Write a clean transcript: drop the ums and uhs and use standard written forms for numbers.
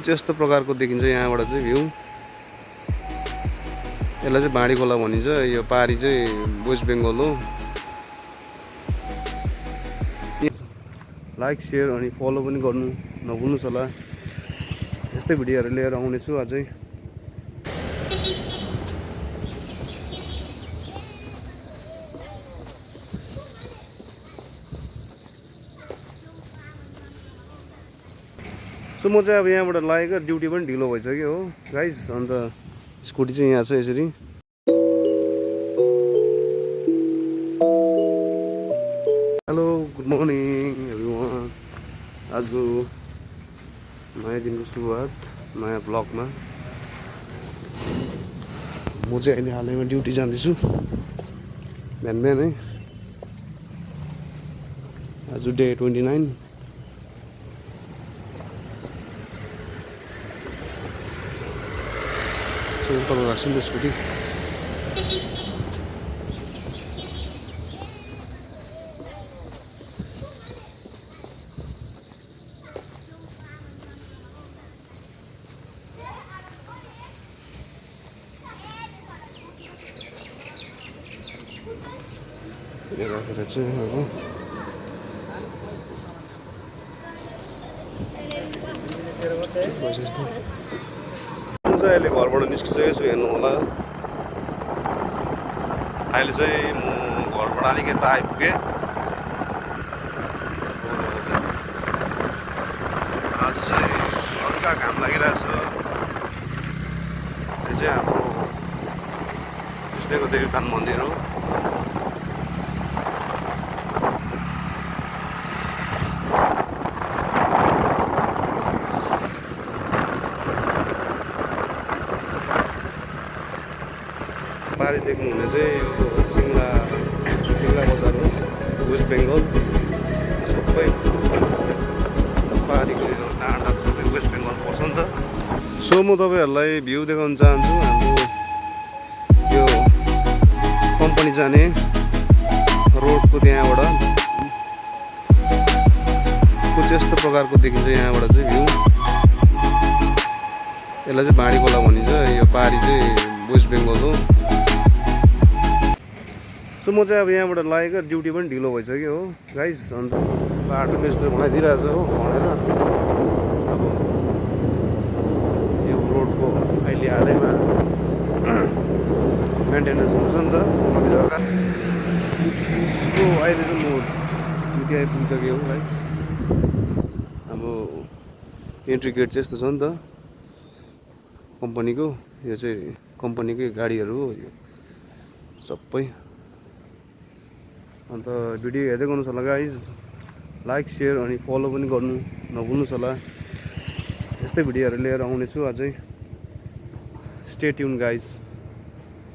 कुछ यस्तो प्रकारको देखिन्छ यहाँबाट चाहिँ भ्यू। यसलाई चाहिँ भाँडी खोला भनिन्छ। यो पारी चाहिँ वेस्ट बेङ्गल हो। लाइक शेयर अनि फलो पनि गर्नु नभुल्नुहोस् होला। यस्तै भिडियोहरू लिएर आउनेछु अझै। सो म चाहिँ अब यहाँबाट लागेको ड्युटी पनि ढिलो भइसक्यो हो गाइस। अन्त स्कुटी चाहिँ यहाँ छ यसरी। Hello good morning everyone. आज नयाँ दिनको सुरुवात नयाँ ब्लगमा। म चाहिँ अहिले हालैमा ड्युटी जाँदैछु बिहान बिहानै। आज डे 29। तल राख्छु नि त स्कुटी। यो राखेर चाहिँ अब अहिले घरबाट निस्किसकेको छु, हेर्नु होला। अहिले चाहिँ म घरबाट अलिक यता आइपुगेँ। आज चाहिँ हल्का घाम लागिरहेछ। यो चाहिँ हाम्रो कृष्णको देवीथान मन्दिर हो। पारी देख्नुहुने चाहिँ यो सिङ्ला बजार हो, वेस्ट बेङ्गल। सबै पारीको यो डाँडा सबै वेस्ट बेङ्गल पर्छ नि त। सो म तपाईँहरूलाई भ्यू देखाउन चाहन्छु हाम्रो यो कम्पनी जाने रोडको। त्यहाँबाट कुछ यस्तो प्रकारको देखिन्छ यहाँबाट चाहिँ भ्यू। यसलाई चाहिँ भाँडी खोला भनिन्छ। यो पारी चाहिँ वेस्ट बेङ्गल हो। सो म चाहिँ अब यहाँबाट लागेको ड्युटी पनि ढिलो भइसक्यो हो गाइस। अन्त बाटो मिस्त्री बनाइदिइरहेछ हो भनेर। अब यो रोडको अहिले हालैमा मेन्टेनेन्स हुन्छ नि त कति जग्गा। सो अहिले चाहिँ म ड्युटी आइपुगिसक्यो हो गाइस। अब एन्ट्री गेट चाहिँ यस्तो छ नि त कम्पनीको। यो चाहिँ कम्पनीकै गाडीहरू हो यो सबै। अन्त भिडियो हेर्दै गर्नुहोस् होला गाइज। लाइक शेयर अनि फलो पनि गर्नु नभुल्नुहोस् होला। यस्तै भिडियोहरू लिएर आउनेछु अझै। Stay tune guys.